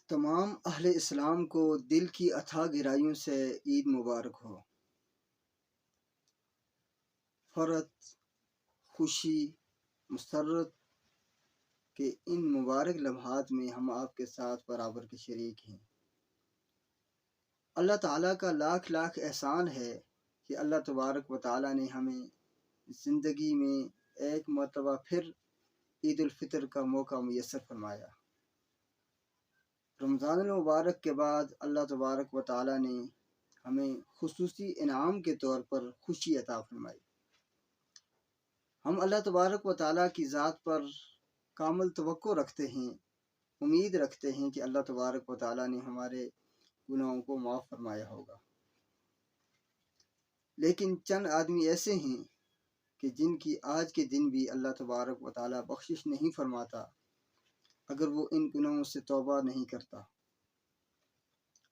تمام اہل اسلام کو دل کی اتھاہ گہرائیوں سے عید مبارک ہو۔ فرحت، خوشی، مسرت کے ان مبارک لمحات میں ہم آپ کے ساتھ برابر کے شریک ہیں۔ اللہ تعالیٰ کا لاکھ لاکھ احسان ہے کہ اللہ تبارک و تعالیٰ نے ہمیں زندگی میں ایک مرتبہ پھر عید الفطر کا موقع میسر فرمایا۔ رمضان المبارک کے بعد اللہ تبارک و تعالیٰ نے ہمیں خصوصی انعام کے طور پر خوشی عطا فرمائی۔ ہم اللہ تبارک و تعالیٰ کی ذات پر کامل توقع رکھتے ہیں، امید رکھتے ہیں کہ اللہ تبارک و تعالیٰ نے ہمارے گناہوں کو معاف فرمایا ہوگا۔ لیکن چند آدمی ایسے ہیں کہ جن کی آج کے دن بھی اللہ تبارک و تعالیٰ بخشش نہیں فرماتا اگر وہ ان گناہوں سے توبہ نہیں کرتا۔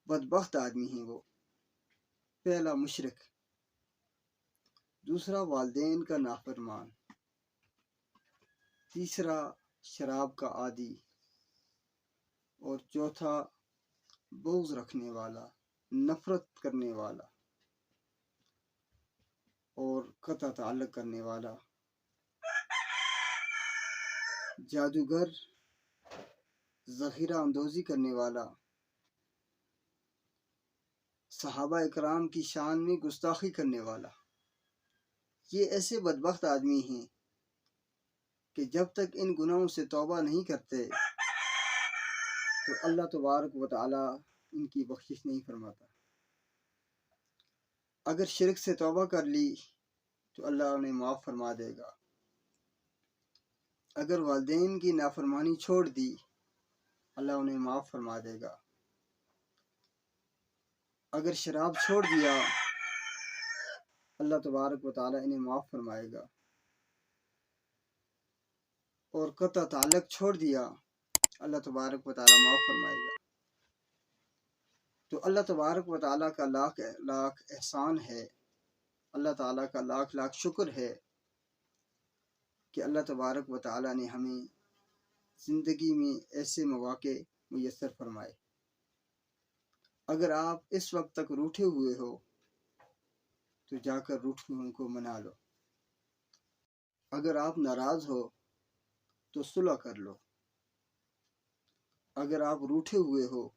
بدبخت آدمی ہیں وہ۔ پہلا مشرک، دوسرا والدین کا نافرمان، تیسرا شراب کا عادی، اور چوتھا بغض رکھنے والا، نفرت کرنے والا اور قطع تعلق کرنے والا، جادوگر، ذخیرہ اندوزی کرنے والا، صحابہ اکرام کی شان میں گستاخی کرنے والا۔ یہ ایسے بدبخت آدمی ہیں کہ جب تک ان گناہوں سے توبہ نہیں کرتے تو اللہ تبارک و تعالیٰ ان کی بخشش نہیں فرماتا۔ اگر شرک سے توبہ کر لی تو اللہ انہیں معاف فرما دے گا۔ اگر والدین کی نافرمانی چھوڑ دی اللہ انہیں معاف فرما دے گا۔ اگر شراب چھوڑ دیا اللہ تبارک و تعالیٰ انہیں معاف فرمائے گا۔ اور قطع تعلق چھوڑ دیا اللہ تبارک و تعالیٰ معاف فرمائے گا۔ تو اللہ تبارک و تعالیٰ کا لاکھ لاکھ احسان ہے، اللہ تعالیٰ کا لاکھ لاکھ شکر ہے کہ اللہ تبارک و تعالیٰ نے ہمیں زندگی میں ایسے مواقع میسر فرمائے۔ اگر آپ اس وقت تک روٹھے ہوئے ہو تو جا کر روٹھوں کو منا لو۔ اگر آپ ناراض ہو تو صلح کر لو۔ اگر آپ روٹھے ہوئے ہو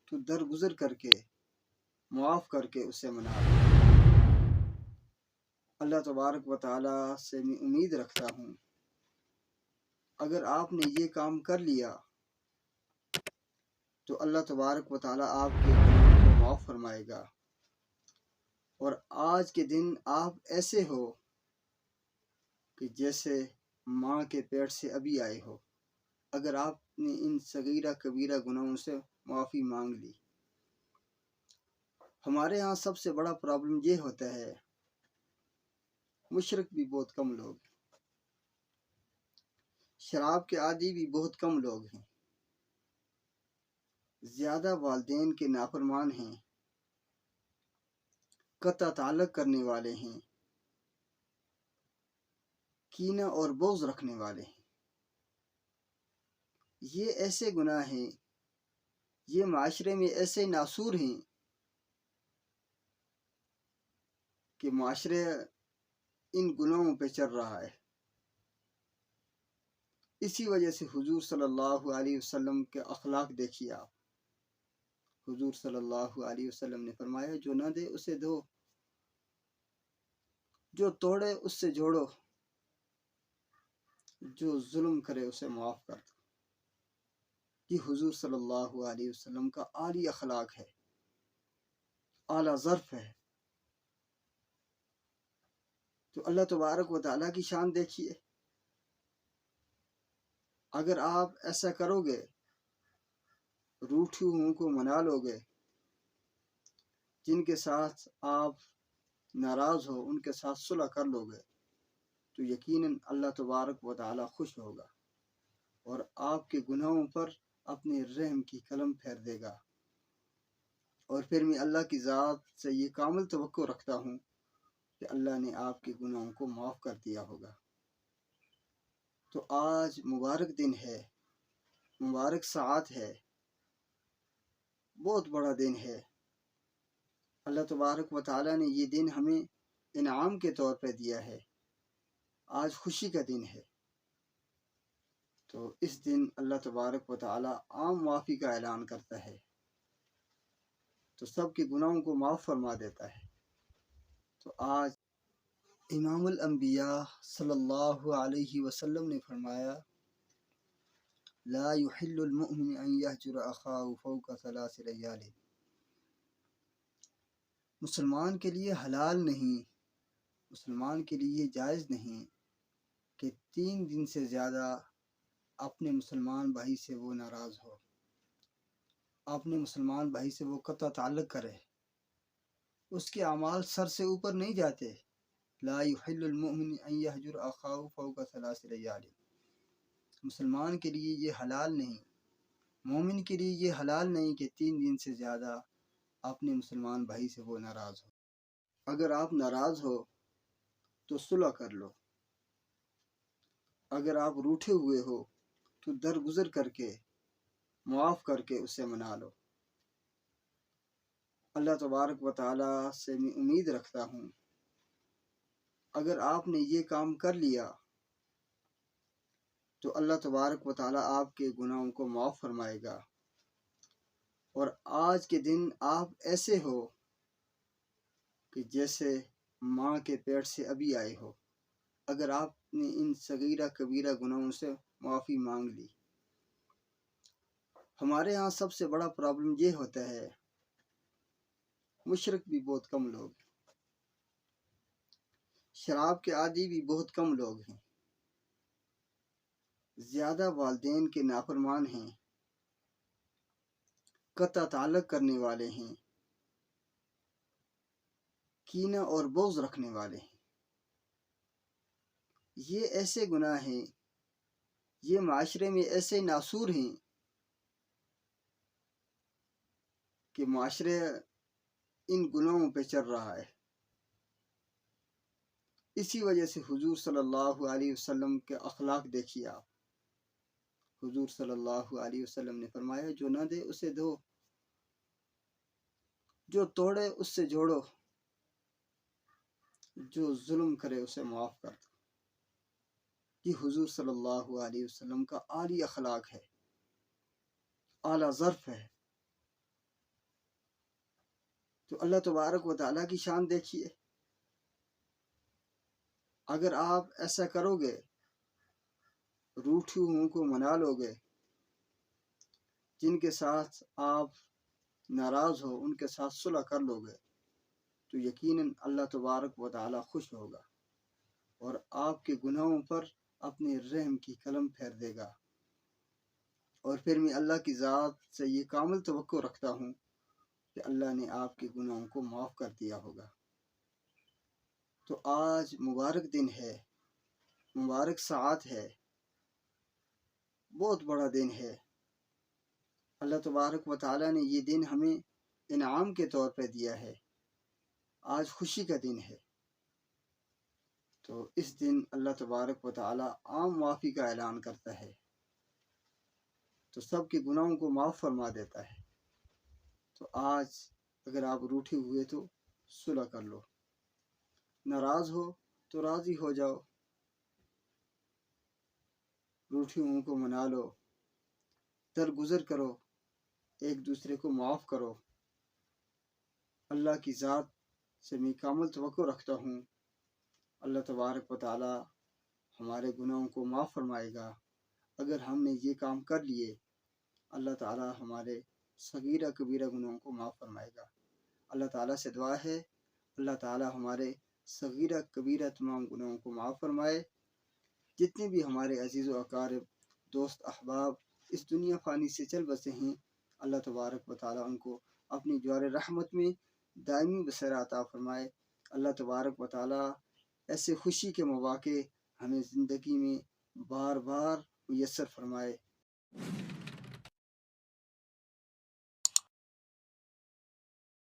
تو درگزر کر کے معاف کر کے اسے منا لو۔ اللہ تبارک و تعالیٰ سے میں امید رکھتا ہوں اگر آپ نے یہ کام کر لیا تو اللہ تبارک و تعالیٰ آپ کے گناہوں کو معاف فرمائے گا۔ اور آج کے دن آپ ایسے ہو کہ جیسے ماں کے پیٹ سے ابھی آئے ہو، اگر آپ نے ان صغیرہ کبیرہ گناہوں سے معافی مانگ لی۔ ہمارے ہاں سب سے بڑا پرابلم یہ ہوتا ہے، مشرک بھی بہت کم لوگ ہیں، شراب کے عادی بھی بہت کم لوگ ہیں، زیادہ والدین کے نافرمان ہیں، قطع تعلق کرنے والے ہیں، کینہ اور بغض رکھنے والے ہیں۔ یہ ایسے گناہ ہیں، یہ معاشرے میں ایسے ناسور ہیں کہ معاشرے ان گناہوں پہ چل رہا ہے۔ اسی وجہ سے حضور صلی اللہ علیہ وسلم کے اخلاق دیکھیے آپ۔ حضور صلی اللہ علیہ وسلم نے فرمایا جو نہ دے اسے دو، جو توڑے اس سے جوڑو، جو ظلم کرے اسے معاف کر دو۔ یہ حضور صلی اللہ علیہ وسلم کا عالی اخلاق ہے، اعلیٰ ظرف ہے۔ تو اللہ تبارک و تعالیٰ کی شان دیکھیے، اگر آپ ایسا کرو گے، روٹھے ہوئوں کو منا لو گے، جن کے ساتھ آپ ناراض ہو ان کے ساتھ صلح کر لو گے، تو یقیناً اللہ تبارک و تعالیٰ خوش ہوگا اور آپ کے گناہوں پر اپنے رحم کی قلم پھیر دے گا۔ اور پھر میں اللہ کی ذات سے یہ کامل توقع رکھتا ہوں کہ اللہ نے آپ کے گناہوں کو معاف کر دیا ہوگا۔ تو آج مبارک دن ہے، مبارک ساعت ہے، बहुत बड़ा दिन है। अल्लाह तबारक व ताला ने ये दिन हमें इनाम के तौर पे दिया है। आज खुशी का दिन है। तो इस दिन अल्लाह तबारक व ताला आम माफ़ी का ऐलान करता है, तो सब के गुनाहों को माफ़ फरमा देता है। तो आज इमामुल अंबिया सल्लल्लाहु अलैहि वसल्लम ने फरमाया, ला युहिल्लुल मुमिन अन यहजुर अखाहु फौका सलास लयाल। मुसलमान के लिए हलाल नहीं, मुसलमान के लिए जायज़ नहीं कि 3 दिन से ज़्यादा अपने मुसलमान भाई से वो नाराज़ हो, अपने मुसलमान भाई से वो कतअ ताल्लुक़ करे, उसके अमाल सर से ऊपर नहीं जाते। ला युहिल्लुल मुमिन अन यहजुर अखाहु फौका सलास लयाल। मुसलमान के लिए ये हलाल नहीं, मोमिन के लिए ये हलाल नहीं कि 3 दिन से ज़्यादा अपने मुसलमान भाई से वो नाराज़ हो। अगर आप नाराज़ हो तो सुलह कर लो, अगर आप रूठे हुए हो तो दरगुजर करके मुआफ़ करके उसे मना लो। अल्लाह तबारक व ताला से मैं उम्मीद रखता हूँ, अगर आपने ये काम कर लिया तो अल्लाह तबारक व ताला आपके गुनाहों को माफ़ फरमाएगा। और आज के दिन आप ऐसे हो कि जैसे माँ के पेट से अभी आए हो, अगर आपने इन सगीरा कबीरा गुनाहों से माफ़ी मांग ली। हमारे यहाँ सबसे बड़ा प्रॉब्लम ये होता है, मुशरिक भी बहुत कम लोग, शराब के आदी भी बहुत कम लोग हैं, ज़्यादा वालिदैन के नाफरमान हैं, कतअ ताल्लुक़ करने वाले हैं, कीना और बुग़्ज़ रखने वाले हैं। ये ऐसे गुनाह हैं, ये माशरे में ऐसे नासूर हैं कि माशरे इन गुनाहों पे चल रहा है। इसी वजह से हुजूर सल्लल्लाहु अलैहि वसल्लम के अखलाक देखिए आप। हुजूर सल्लल्लाहु अलैहि वसल्लम ने फरमाया, जो ना दे उसे दो, जो तोड़े उससे जोड़ो, जो जुल्म करे उसे माफ़ कर दो। ये हुजूर सल्लल्लाहु अलैहि वसल्लम का आली अखलाक है, आला ज़र्फ़ है। तो अल्लाह तबारक व ताला की शान देखिए। अगर आप ऐसा करोगे, रूठे हुओं को मना लोगे, जिनके साथ आप नाराज़ हो उनके साथ सुलह कर लोगे, तो यकीनन अल्लाह तबारक व ताला खुश होगा और आपके गुनाहों पर अपने रहम की कलम फेर देगा। और फिर मैं अल्लाह की ज़ात से ये कामिल तवक्को रखता हूँ कि अल्लाह ने आपके गुनाहों को माफ़ कर दिया होगा। तो आज मुबारक दिन है, मुबारक साथ है, बहुत बड़ा दिन है। अल्लाह तबारक व ताला ने ये दिन हमें इनाम के तौर पे दिया है। आज खुशी का दिन है। तो इस दिन अल्लाह तबारक व ताला आम माफ़ी का ऐलान करता है, तो सब के गुनाहों को माफ़ फरमा देता है। तो आज अगर आप रूठे हुए तो सुलह कर लो, नाराज़ हो तो राज़ी हो जाओ, रूठे हुओं को मना लो, दरगुजर करो, एक दूसरे को माफ़ करो। अल्लाह की ज़ात से मैं कामिल तवक्को रखता हूँ, अल्लाह तबारक व ताला हमारे गुनाहों को माफ़ फरमाएगा। अगर हमने ये काम कर लिए, अल्लाह ताला हमारे सगीरा कबीरा गुनाहों को माफ़ फरमाएगा। अल्लाह ताला से दुआ है, अल्लाह ताला हमारे सगीरा कबीरा तमाम गुनाहों को माफ़ फरमाए। जितने भी हमारे अजीज़ व अकारिब दोस्त अहबाब इस दुनिया फ़ानी से चल बसे हैं, अल्लाह तबारक व ताला उनको अपनी ज्वार रहमत में दायमी बसेरा अता फ़रमाए। अल्लाह तबारक व ताला ऐसे खुशी के मौक़े हमें ज़िंदगी में बार बार मुयस्सर फ़रमाए।